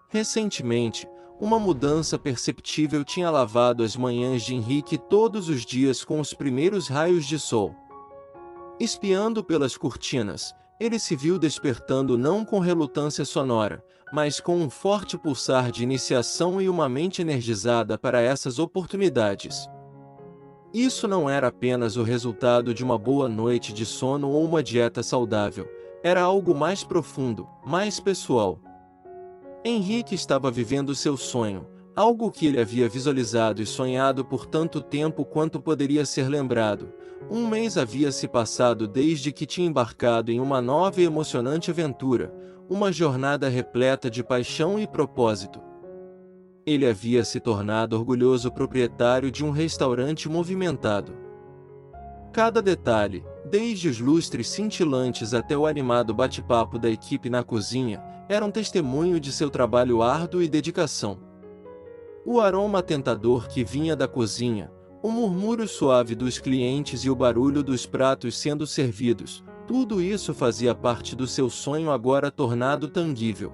Recentemente, uma mudança perceptível tinha lavado as manhãs de Henrique todos os dias com os primeiros raios de sol. Espiando pelas cortinas, ele se viu despertando não com relutância sonora, mas com um forte pulsar de iniciação e uma mente energizada para essas oportunidades. Isso não era apenas o resultado de uma boa noite de sono ou uma dieta saudável, era algo mais profundo, mais pessoal. Henrique estava vivendo seu sonho, algo que ele havia visualizado e sonhado por tanto tempo quanto poderia ser lembrado. Um mês havia se passado desde que tinha embarcado em uma nova e emocionante aventura, uma jornada repleta de paixão e propósito. Ele havia se tornado orgulhoso proprietário de um restaurante movimentado. Cada detalhe, desde os lustres cintilantes até o animado bate-papo da equipe na cozinha, era um testemunho de seu trabalho árduo e dedicação. O aroma tentador que vinha da cozinha, o murmúrio suave dos clientes e o barulho dos pratos sendo servidos, tudo isso fazia parte do seu sonho agora tornado tangível.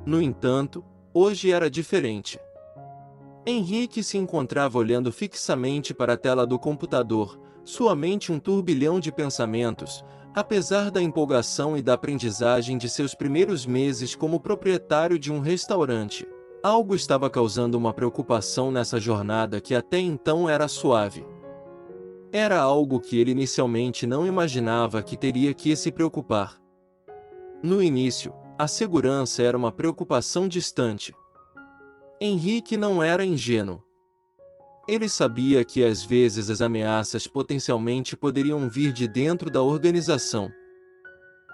No entanto, hoje era diferente. Henrique se encontrava olhando fixamente para a tela do computador, sua mente um turbilhão de pensamentos. Apesar da empolgação e da aprendizagem de seus primeiros meses como proprietário de um restaurante, algo estava causando uma preocupação nessa jornada que até então era suave. Era algo que ele inicialmente não imaginava que teria que se preocupar. No início, a segurança era uma preocupação distante. Henrique não era ingênuo. Ele sabia que às vezes as ameaças potencialmente poderiam vir de dentro da organização.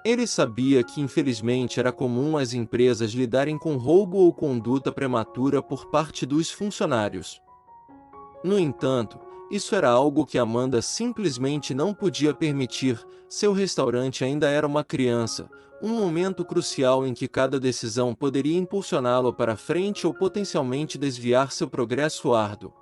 Ele sabia que infelizmente era comum as empresas lidarem com roubo ou conduta prematura por parte dos funcionários. No entanto, isso era algo que Amanda simplesmente não podia permitir. Seu restaurante ainda era uma criança, um momento crucial em que cada decisão poderia impulsioná-lo para frente ou potencialmente desviar seu progresso árduo.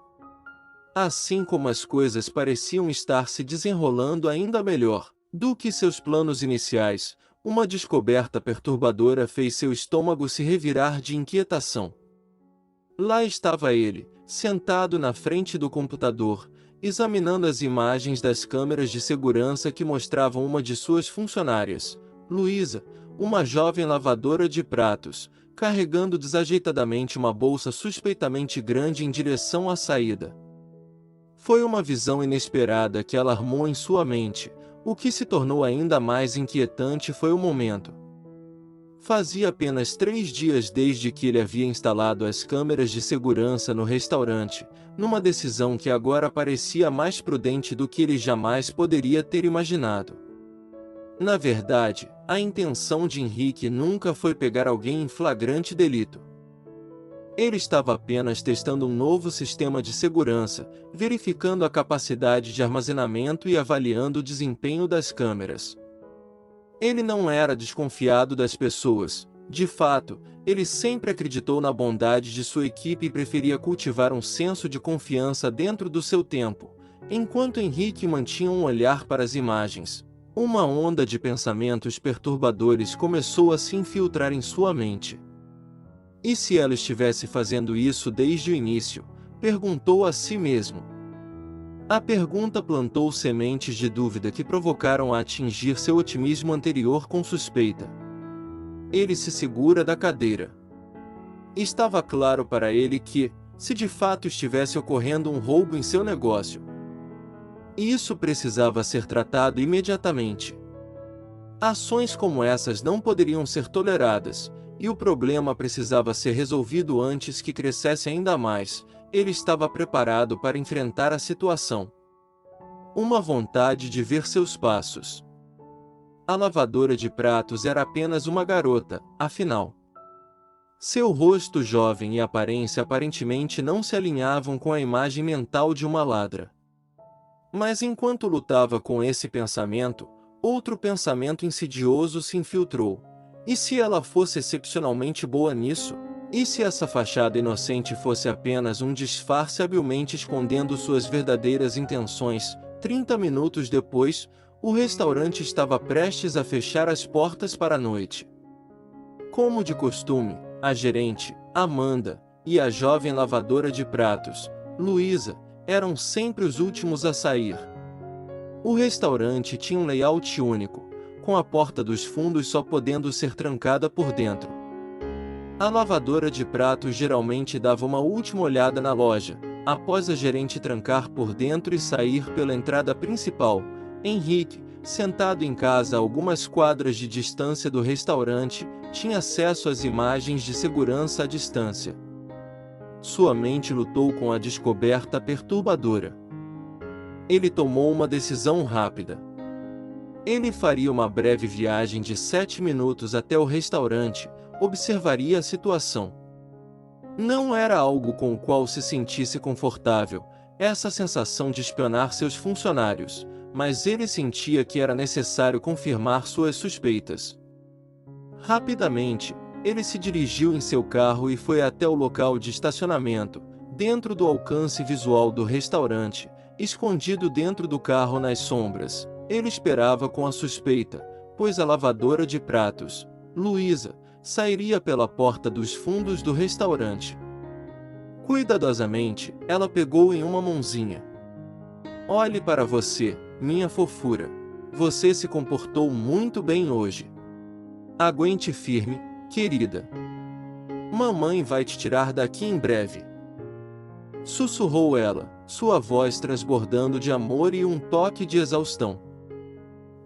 Assim como as coisas pareciam estar se desenrolando ainda melhor do que seus planos iniciais, uma descoberta perturbadora fez seu estômago se revirar de inquietação. Lá estava ele, sentado na frente do computador, examinando as imagens das câmeras de segurança que mostravam uma de suas funcionárias, Luísa, uma jovem lavadora de pratos, carregando desajeitadamente uma bolsa suspeitamente grande em direção à saída. Foi uma visão inesperada que alarmou em sua mente. O que se tornou ainda mais inquietante foi o momento. Fazia apenas 3 dias desde que ele havia instalado as câmeras de segurança no restaurante, numa decisão que agora parecia mais prudente do que ele jamais poderia ter imaginado. Na verdade, a intenção de Henrique nunca foi pegar alguém em flagrante delito. Ele estava apenas testando um novo sistema de segurança, verificando a capacidade de armazenamento e avaliando o desempenho das câmeras. Ele não era desconfiado das pessoas. De fato, ele sempre acreditou na bondade de sua equipe e preferia cultivar um senso de confiança dentro do seu tempo. Enquanto Henrique mantinha um olhar para as imagens, uma onda de pensamentos perturbadores começou a se infiltrar em sua mente. E se ela estivesse fazendo isso desde o início? Perguntou a si mesmo. A pergunta plantou sementes de dúvida que provocaram a atingir seu otimismo anterior com suspeita. Ele se segura da cadeira. Estava claro para ele que, se de fato estivesse ocorrendo um roubo em seu negócio, isso precisava ser tratado imediatamente. Ações como essas não poderiam ser toleradas, e o problema precisava ser resolvido antes que crescesse ainda mais. Ele estava preparado para enfrentar a situação. Uma vontade de ver seus passos. A lavadora de pratos era apenas uma garota, afinal. Seu rosto jovem e aparência aparentemente não se alinhavam com a imagem mental de uma ladra. Mas enquanto lutava com esse pensamento, outro pensamento insidioso se infiltrou. E se ela fosse excepcionalmente boa nisso? E se essa fachada inocente fosse apenas um disfarce habilmente escondendo suas verdadeiras intenções? 30 minutos depois, o restaurante estava prestes a fechar as portas para a noite. Como de costume, a gerente, Amanda, e a jovem lavadora de pratos, Luísa, eram sempre os últimos a sair. O restaurante tinha um layout único, com a porta dos fundos só podendo ser trancada por dentro. A lavadora de pratos geralmente dava uma última olhada na loja, após a gerente trancar por dentro e sair pela entrada principal. Henrique, sentado em casa a algumas quadras de distância do restaurante, tinha acesso às imagens de segurança à distância. Sua mente lutou com a descoberta perturbadora. Ele tomou uma decisão rápida. Ele faria uma breve viagem de 7 minutos até o restaurante, observaria a situação. Não era algo com o qual se sentisse confortável, essa sensação de espionar seus funcionários, mas ele sentia que era necessário confirmar suas suspeitas. Rapidamente, ele se dirigiu em seu carro e foi até o local de estacionamento, dentro do alcance visual do restaurante, escondido dentro do carro nas sombras. Ele esperava com a suspeita, pois a lavadora de pratos, Luísa, sairia pela porta dos fundos do restaurante. Cuidadosamente, ela pegou em uma mãozinha. Olhe para você, minha fofura. Você se comportou muito bem hoje. Aguente firme, querida. Mamãe vai te tirar daqui em breve. Sussurrou ela, sua voz transbordando de amor e um toque de exaustão.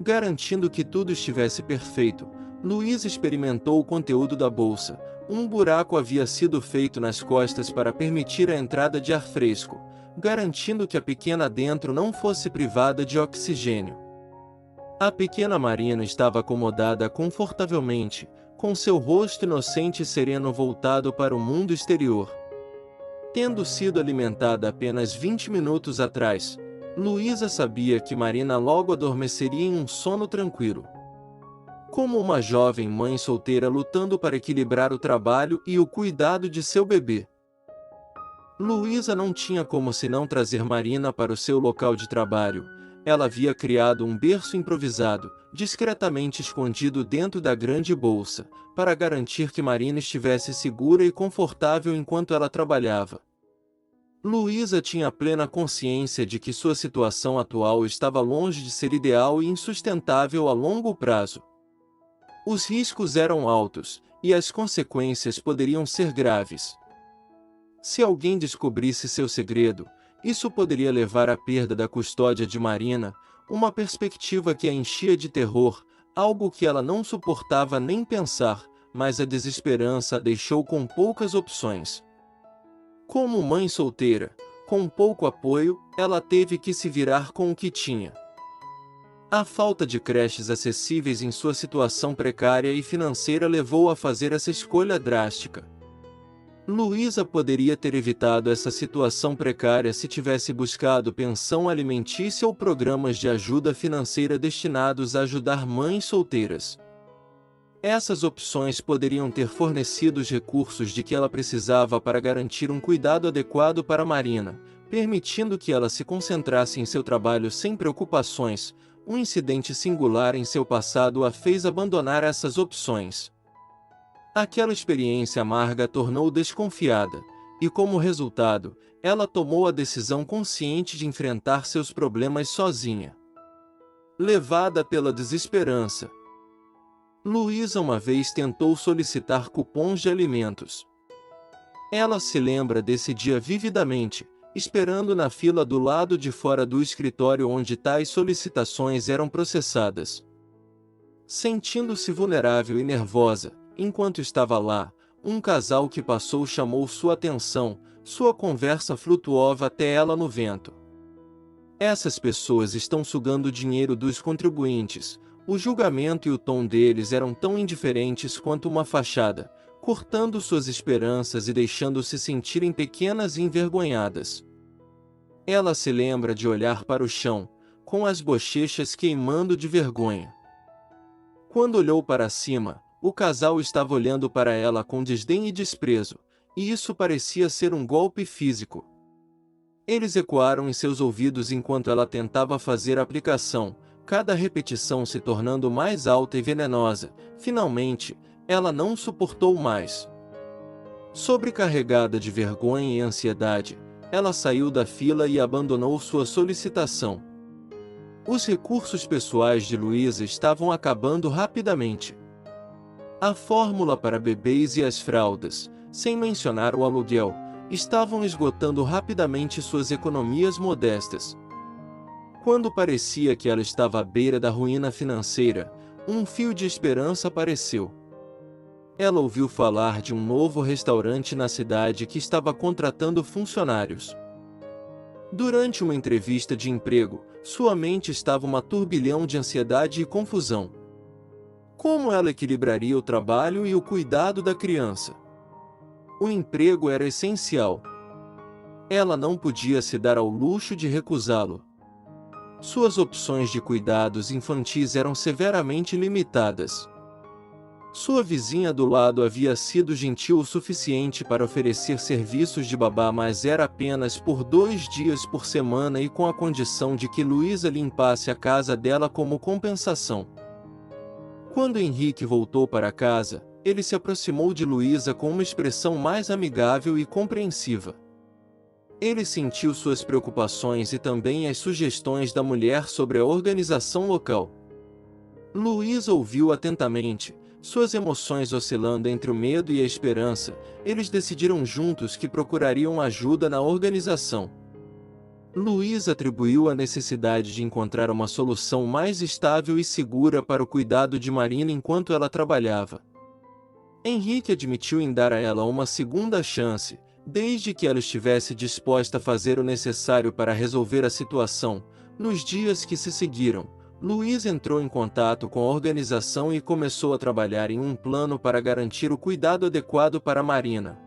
Garantindo que tudo estivesse perfeito, Luísa experimentou o conteúdo da bolsa. Um buraco havia sido feito nas costas para permitir a entrada de ar fresco, garantindo que a pequena dentro não fosse privada de oxigênio. A pequena Marina estava acomodada confortavelmente, com seu rosto inocente e sereno voltado para o mundo exterior. Tendo sido alimentada apenas 20 minutos atrás, Luísa sabia que Marina logo adormeceria em um sono tranquilo. Como uma jovem mãe solteira lutando para equilibrar o trabalho e o cuidado de seu bebê. Luísa não tinha como senão trazer Marina para o seu local de trabalho. Ela havia criado um berço improvisado, discretamente escondido dentro da grande bolsa, para garantir que Marina estivesse segura e confortável enquanto ela trabalhava. Luísa tinha plena consciência de que sua situação atual estava longe de ser ideal e insustentável a longo prazo. Os riscos eram altos, e as consequências poderiam ser graves. Se alguém descobrisse seu segredo, isso poderia levar à perda da custódia de Marina, uma perspectiva que a enchia de terror, algo que ela não suportava nem pensar, mas a desesperança a deixou com poucas opções. Como mãe solteira, com pouco apoio, ela teve que se virar com o que tinha. A falta de creches acessíveis em sua situação precária e financeira levou a fazer essa escolha drástica. Luísa poderia ter evitado essa situação precária se tivesse buscado pensão alimentícia ou programas de ajuda financeira destinados a ajudar mães solteiras. Essas opções poderiam ter fornecido os recursos de que ela precisava para garantir um cuidado adequado para Marina, permitindo que ela se concentrasse em seu trabalho sem preocupações. Um incidente singular em seu passado a fez abandonar essas opções. Aquela experiência amarga a tornou desconfiada, e como resultado, ela tomou a decisão consciente de enfrentar seus problemas sozinha. Levada pela desesperança, Luísa uma vez tentou solicitar cupons de alimentos. Ela se lembra desse dia vividamente, esperando na fila do lado de fora do escritório onde tais solicitações eram processadas. Sentindo-se vulnerável e nervosa, enquanto estava lá, um casal que passou chamou sua atenção, sua conversa flutuava até ela no vento. Essas pessoas estão sugando o dinheiro dos contribuintes. O julgamento e o tom deles eram tão indiferentes quanto uma fachada, cortando suas esperanças e deixando-se sentirem pequenas e envergonhadas. Ela se lembra de olhar para o chão, com as bochechas queimando de vergonha. Quando olhou para cima, o casal estava olhando para ela com desdém e desprezo, e isso parecia ser um golpe físico. Eles ecoaram em seus ouvidos enquanto ela tentava fazer a aplicação, cada repetição se tornando mais alta e venenosa. Finalmente, ela não suportou mais. Sobrecarregada de vergonha e ansiedade, ela saiu da fila e abandonou sua solicitação. Os recursos pessoais de Luísa estavam acabando rapidamente. A fórmula para bebês e as fraldas, sem mencionar o aluguel, estavam esgotando rapidamente suas economias modestas. Quando parecia que ela estava à beira da ruína financeira, um fio de esperança apareceu. Ela ouviu falar de um novo restaurante na cidade que estava contratando funcionários. Durante uma entrevista de emprego, sua mente estava um turbilhão de ansiedade e confusão. Como ela equilibraria o trabalho e o cuidado da criança? O emprego era essencial. Ela não podia se dar ao luxo de recusá-lo. Suas opções de cuidados infantis eram severamente limitadas. Sua vizinha do lado havia sido gentil o suficiente para oferecer serviços de babá, mas era apenas por 2 dias por semana e com a condição de que Luísa limpasse a casa dela como compensação. Quando Henrique voltou para casa, ele se aproximou de Luísa com uma expressão mais amigável e compreensiva. Ele sentiu suas preocupações e também as sugestões da mulher sobre a organização local. Luísa ouviu atentamente, suas emoções oscilando entre o medo e a esperança. Eles decidiram juntos que procurariam ajuda na organização. Luísa atribuiu a necessidade de encontrar uma solução mais estável e segura para o cuidado de Marina enquanto ela trabalhava. Henrique admitiu em dar a ela uma segunda chance, desde que ela estivesse disposta a fazer o necessário para resolver a situação. Nos dias que se seguiram, Luísa entrou em contato com a organização e começou a trabalhar em um plano para garantir o cuidado adequado para Marina.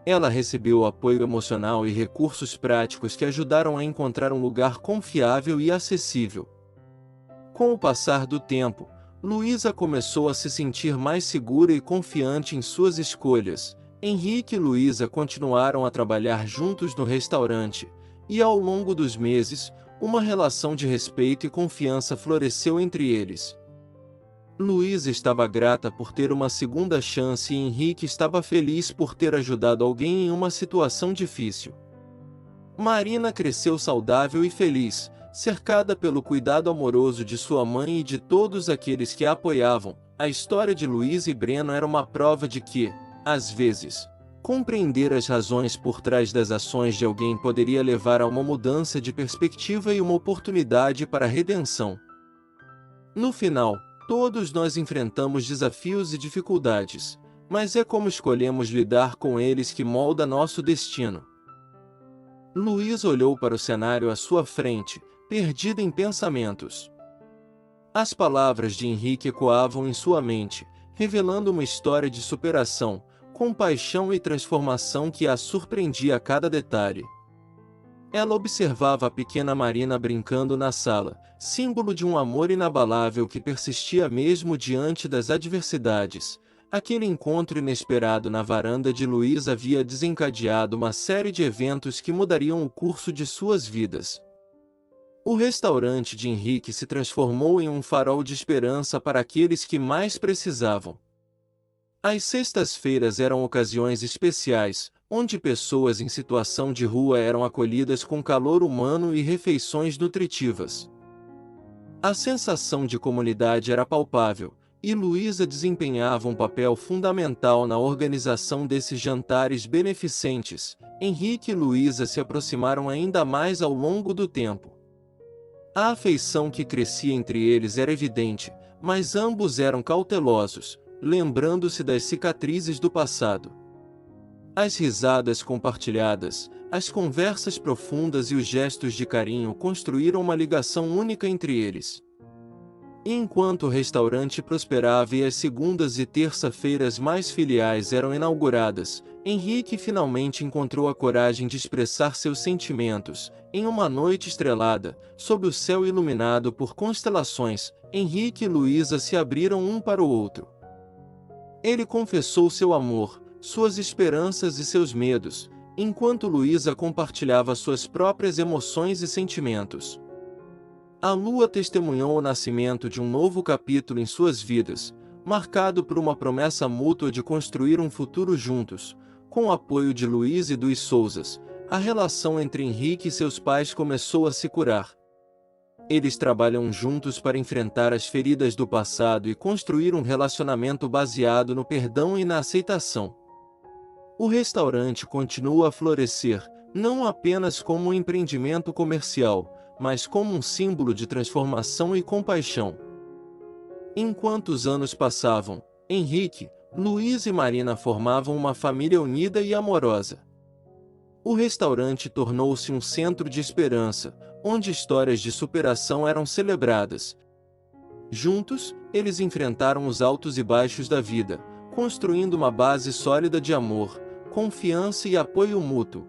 Ela recebeu apoio emocional e recursos práticos que ajudaram a encontrar um lugar confiável e acessível. Com o passar do tempo, Luísa começou a se sentir mais segura e confiante em suas escolhas. Henrique e Luísa continuaram a trabalhar juntos no restaurante, e ao longo dos meses, uma relação de respeito e confiança floresceu entre eles. Luísa estava grata por ter uma segunda chance e Henrique estava feliz por ter ajudado alguém em uma situação difícil. Marina cresceu saudável e feliz, cercada pelo cuidado amoroso de sua mãe e de todos aqueles que a apoiavam. A história de Luísa e Breno era uma prova de que, às vezes, compreender as razões por trás das ações de alguém poderia levar a uma mudança de perspectiva e uma oportunidade para a redenção. No final, todos nós enfrentamos desafios e dificuldades, mas é como escolhemos lidar com eles que molda nosso destino. Luísa olhou para o cenário à sua frente, perdida em pensamentos. As palavras de Henrique ecoavam em sua mente, revelando uma história de superação, compaixão e transformação que a surpreendia a cada detalhe. Ela observava a pequena Marina brincando na sala, símbolo de um amor inabalável que persistia mesmo diante das adversidades. Aquele encontro inesperado na varanda de Luísa havia desencadeado uma série de eventos que mudariam o curso de suas vidas. O restaurante de Henrique se transformou em um farol de esperança para aqueles que mais precisavam. As sextas-feiras eram ocasiões especiais, onde pessoas em situação de rua eram acolhidas com calor humano e refeições nutritivas. A sensação de comunidade era palpável, e Luísa desempenhava um papel fundamental na organização desses jantares beneficentes. Henrique e Luísa se aproximaram ainda mais ao longo do tempo. A afeição que crescia entre eles era evidente, mas ambos eram cautelosos, lembrando-se das cicatrizes do passado. As risadas compartilhadas, as conversas profundas e os gestos de carinho construíram uma ligação única entre eles. E enquanto o restaurante prosperava e as segundas e terça-feiras mais filiais eram inauguradas, Henrique finalmente encontrou a coragem de expressar seus sentimentos. Em uma noite estrelada, sob o céu iluminado por constelações, Henrique e Luísa se abriram um para o outro. Ele confessou seu amor, suas esperanças e seus medos, enquanto Luísa compartilhava suas próprias emoções e sentimentos. A lua testemunhou o nascimento de um novo capítulo em suas vidas, marcado por uma promessa mútua de construir um futuro juntos. Com o apoio de Luiz e dos Souzas, a relação entre Henrique e seus pais começou a se curar. Eles trabalham juntos para enfrentar as feridas do passado e construir um relacionamento baseado no perdão e na aceitação. O restaurante continua a florescer, não apenas como um empreendimento comercial, mas como um símbolo de transformação e compaixão. Enquanto os anos passavam, Henrique, Luiz e Marina formavam uma família unida e amorosa. O restaurante tornou-se um centro de esperança, onde histórias de superação eram celebradas. Juntos, eles enfrentaram os altos e baixos da vida, construindo uma base sólida de amor, confiança e apoio mútuo.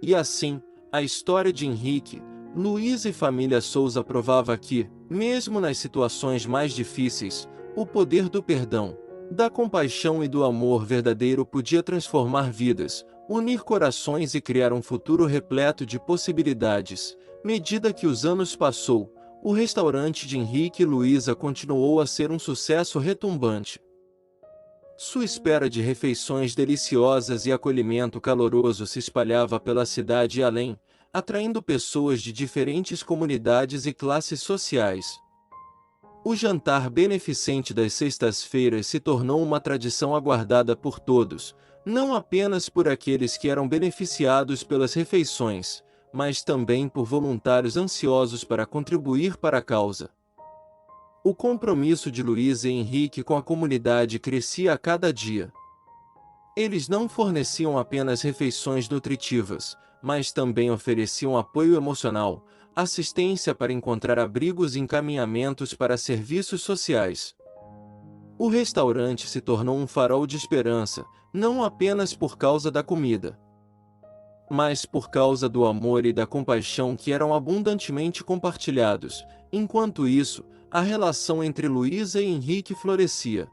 E assim, a história de Henrique, Luiz e família Souza provava que, mesmo nas situações mais difíceis, o poder do perdão, da compaixão e do amor verdadeiro podia transformar vidas, unir corações e criar um futuro repleto de possibilidades. Medida que os anos passou, o restaurante de Henrique e Luísa continuou a ser um sucesso retumbante. Sua espera de refeições deliciosas e acolhimento caloroso se espalhava pela cidade e além, atraindo pessoas de diferentes comunidades e classes sociais. O jantar beneficente das sextas-feiras se tornou uma tradição aguardada por todos, não apenas por aqueles que eram beneficiados pelas refeições, mas também por voluntários ansiosos para contribuir para a causa. O compromisso de Luiz e Henrique com a comunidade crescia a cada dia. Eles não forneciam apenas refeições nutritivas, mas também ofereciam apoio emocional, assistência para encontrar abrigos e encaminhamentos para serviços sociais. O restaurante se tornou um farol de esperança, não apenas por causa da comida, mas por causa do amor e da compaixão que eram abundantemente compartilhados. Enquanto isso, a relação entre Luísa e Henrique florescia.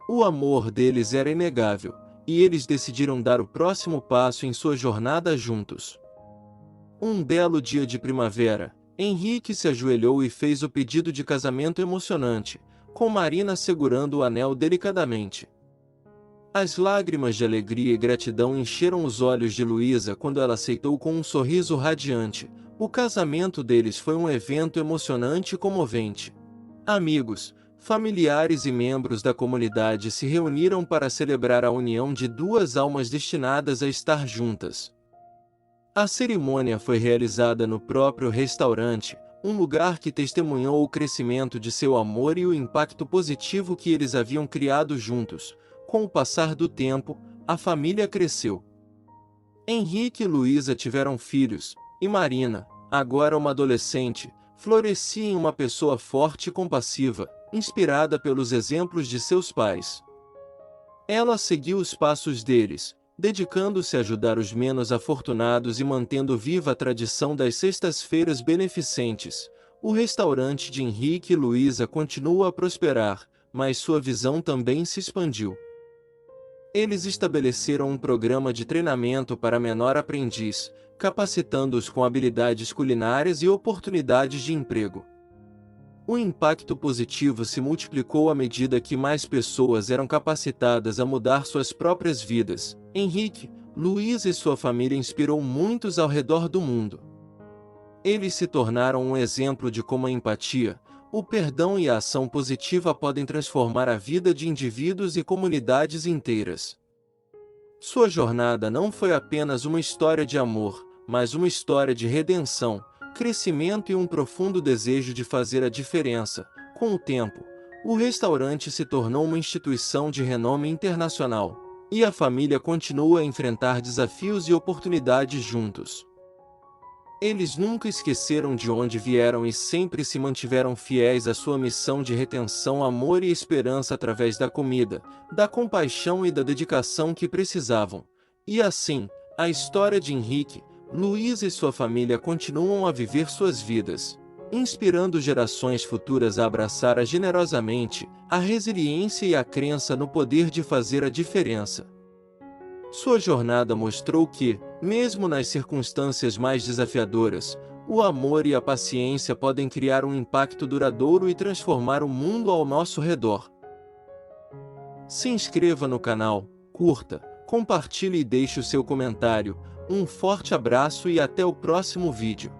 O amor deles era inegável, e eles decidiram dar o próximo passo em sua jornada juntos. Um belo dia de primavera, Henrique se ajoelhou e fez o pedido de casamento emocionante, com Marina segurando o anel delicadamente. As lágrimas de alegria e gratidão encheram os olhos de Luísa quando ela aceitou com um sorriso radiante. O casamento deles foi um evento emocionante e comovente. Amigos, familiares e membros da comunidade se reuniram para celebrar a união de duas almas destinadas a estar juntas. A cerimônia foi realizada no próprio restaurante, um lugar que testemunhou o crescimento de seu amor e o impacto positivo que eles haviam criado juntos. Com o passar do tempo, a família cresceu. Henrique e Luísa tiveram filhos, e Marina, agora uma adolescente, florescia em uma pessoa forte e compassiva, inspirada pelos exemplos de seus pais. Ela seguiu os passos deles, dedicando-se a ajudar os menos afortunados e mantendo viva a tradição das sextas-feiras beneficentes. O restaurante de Henrique e Luísa continua a prosperar, mas sua visão também se expandiu. Eles estabeleceram um programa de treinamento para menor aprendiz, capacitando-os com habilidades culinárias e oportunidades de emprego. O impacto positivo se multiplicou à medida que mais pessoas eram capacitadas a mudar suas próprias vidas. Henrique, Luísa e sua família inspirou muitos ao redor do mundo. Eles se tornaram um exemplo de como a empatia, o perdão e a ação positiva podem transformar a vida de indivíduos e comunidades inteiras. Sua jornada não foi apenas uma história de amor, mas uma história de redenção, crescimento e um profundo desejo de fazer a diferença. Com o tempo, o restaurante se tornou uma instituição de renome internacional, e a família continua a enfrentar desafios e oportunidades juntos. Eles nunca esqueceram de onde vieram e sempre se mantiveram fiéis à sua missão de retenção, amor e esperança através da comida, da compaixão e da dedicação que precisavam. E assim, a história de Henrique, Luísa e sua família continuam a viver suas vidas, inspirando gerações futuras a abraçar generosamente a resiliência e a crença no poder de fazer a diferença. Sua jornada mostrou que, mesmo nas circunstâncias mais desafiadoras, o amor e a paciência podem criar um impacto duradouro e transformar o mundo ao nosso redor. Se inscreva no canal, curta, compartilhe e deixe o seu comentário. Um forte abraço e até o próximo vídeo.